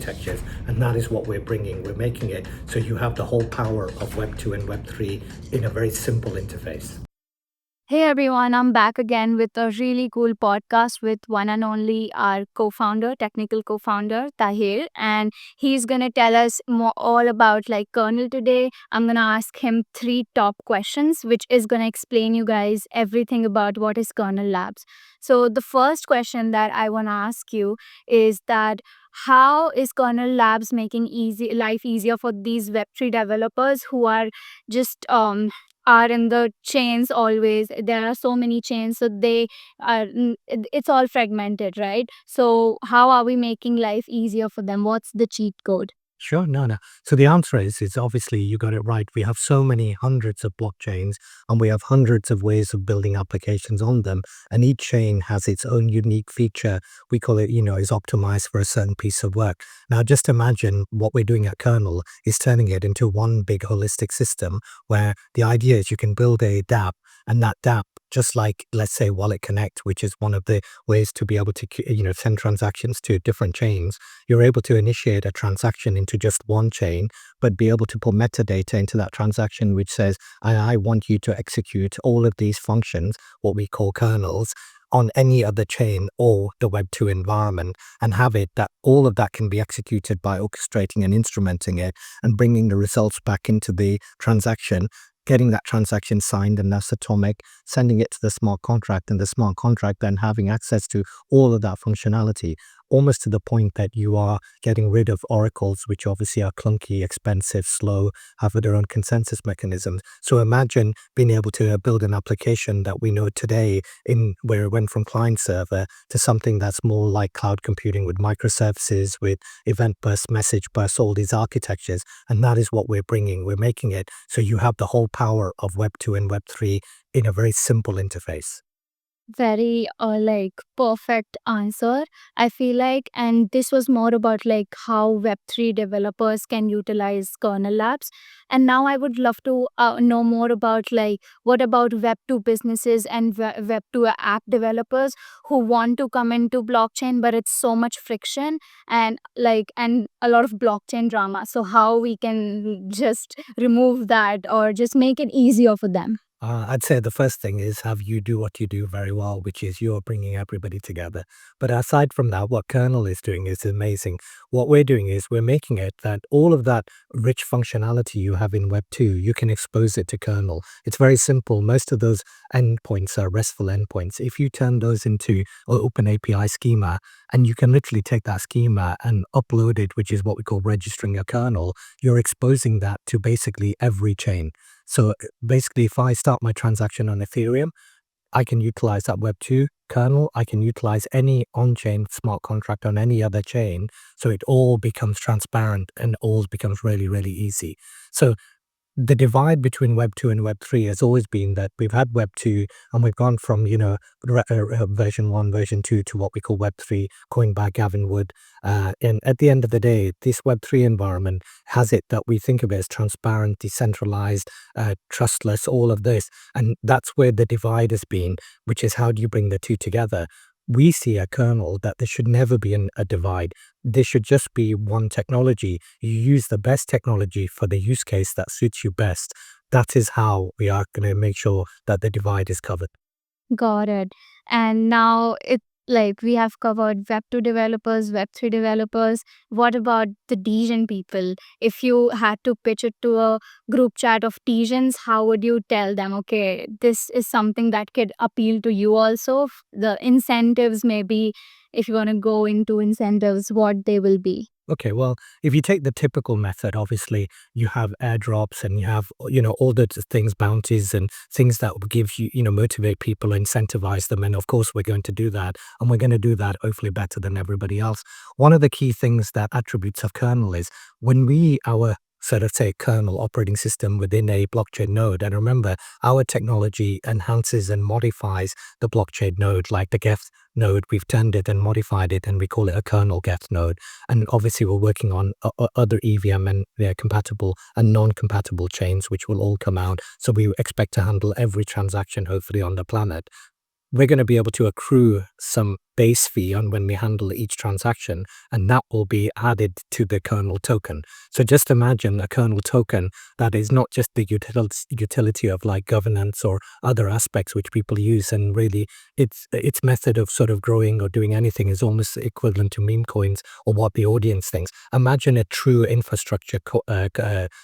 architectures, and that is what we're bringing. We're making it so you have the whole power of Web 2 and Web 3 in a very simple interface. Hey everyone, I'm back again with a really cool podcast with one and only our co-founder, technical co-founder, Tahir. And he's gonna tell us more all about like kernel today. I'm gonna ask him 3 top questions, which is gonna explain you guys everything about what is kernel labs. So the first question that I wanna ask you is that how is kernel labs making life easier for these Web3 developers who are just are in the chains always. There are so many chains, so it's all fragmented, right? So how are we making life easier for them? What's the cheat code? Sure, no. So the answer is obviously you got it right. We have so many hundreds of blockchains and we have hundreds of ways of building applications on them. And each chain has its own unique feature. We call it, is optimized for a certain piece of work. Now, just imagine what we're doing at Kernel is turning it into one big holistic system where the idea is you can build a dApp, and that dApp, just like, let's say, Wallet Connect, which is one of the ways to be able to, send transactions to different chains. You're able to initiate a transaction into just one chain, but be able to put metadata into that transaction, which says, I want you to execute all of these functions, what we call kernels, on any other chain or the Web 2 environment, and have it that all of that can be executed by orchestrating and instrumenting it and bringing the results back into the transaction, getting that transaction signed and that's atomic, sending it to the smart contract, and the smart contract then having access to all of that functionality, almost to the point that you are getting rid of oracles, which obviously are clunky, expensive, slow, have their own consensus mechanisms. So imagine being able to build an application that we know today in where it went from client server to something that's more like cloud computing with microservices, with event bus, message bus, all these architectures. And that is what we're bringing. We're making it so you have the whole power of Web 2 and Web 3 in a very simple interface. Very like perfect answer, I feel like. And this was more about like how Web3 developers can utilize kernel labs. And now I would love to know more about like what about Web2 businesses and Web2 app developers who want to come into blockchain, but it's so much friction and a lot of blockchain drama. So how we can just remove that or just make it easier for them? I'd say the first thing is have you do what you do very well, which is you're bringing everybody together. But aside from that, what Kernel is doing is amazing. What we're doing is we're making it that all of that rich functionality you have in Web 2, you can expose it to Kernel. It's very simple. Most of those endpoints are RESTful endpoints. If you turn those into an open API schema, and you can literally take that schema and upload it, which is what we call registering a kernel, you're exposing that to basically every chain. So basically, if I start my transaction on Ethereum, I can utilize that Web 2 kernel. I can utilize any on-chain smart contract on any other chain. So it all becomes transparent and all becomes really, really easy. So the divide between Web 2 and Web 3 has always been that we've had Web 2 and we've gone from, version 1, version 2 to what we call Web 3, coined by Gavin Wood. And at the end of the day, this Web 3 environment has it that we think of it as transparent, decentralized, trustless, all of this. And that's where the divide has been, which is how do you bring the two together? We see a kernel that there should never be a divide. There should just be one technology. You use the best technology for the use case that suits you best. That is how we are going to make sure that the divide is covered. Got it. And now it's like we have covered Web2 developers, Web3 developers. What about the Degen people? If you had to pitch it to a group chat of Degens, how would you tell them, okay, this is something that could appeal to you also? The incentives, maybe if you want to go into incentives, what they will be. Okay, well, if you take the typical method, obviously you have airdrops and you have, all the things, bounties and things that will give you, motivate people, incentivize them. And of course, we're going to do that. And we're going to do that hopefully better than everybody else. One of the key things that attributes of kernel is when our sort of say kernel operating system within a blockchain node. And remember, our technology enhances and modifies the blockchain node, like the Geth node. We've turned it and modified it, and we call it a kernel Geth node. And obviously, we're working on other EVM and compatible and non-compatible chains, which will all come out. So we expect to handle every transaction, hopefully, on the planet. We're going to be able to accrue some base fee on when we handle each transaction, and that will be added to the kernel token. So just imagine a kernel token that is not just the utility of like governance or other aspects which people use, and really its method of sort of growing or doing anything is almost equivalent to meme coins or what the audience thinks. Imagine a true infrastructure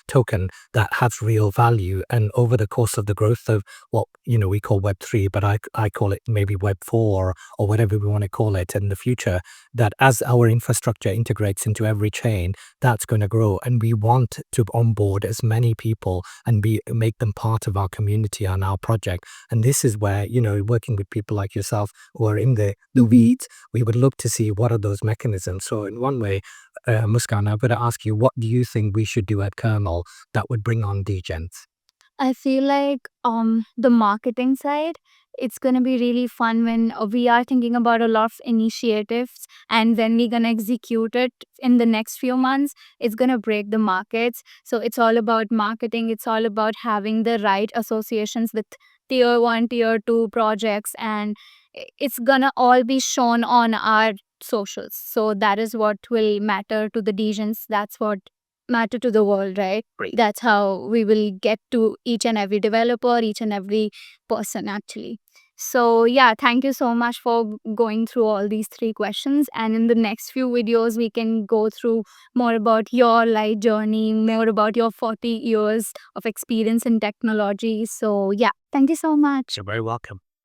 token that has real value, and over the course of the growth of what we call Web3, but I call it maybe Web4 or whatever we want to call it in the future, that as our infrastructure integrates into every chain, that's going to grow, and we want to onboard as many people and make them part of our community and our project. And this is where working with people like yourself who are in the weeds, we would look to see what are those mechanisms. So in one way, Muskan, I'm going to ask you, what do you think we should do at Kernel that would bring on degens? I feel like the marketing side, it's gonna be really fun when we are thinking about a lot of initiatives, and then we're gonna execute it in the next few months. It's gonna break the markets. So it's all about marketing. It's all about having the right associations with tier one, tier two projects, and it's gonna all be shown on our socials. So that is what will matter to the degens. That's what matter to the world, right? Great. That's how we will get to each and every developer, each and every person, actually. So yeah, thank you so much for going through all these three questions, and in the next few videos we can go through more about your life journey, more about your 40 years of experience in technology. So yeah, thank you so much. You're very welcome.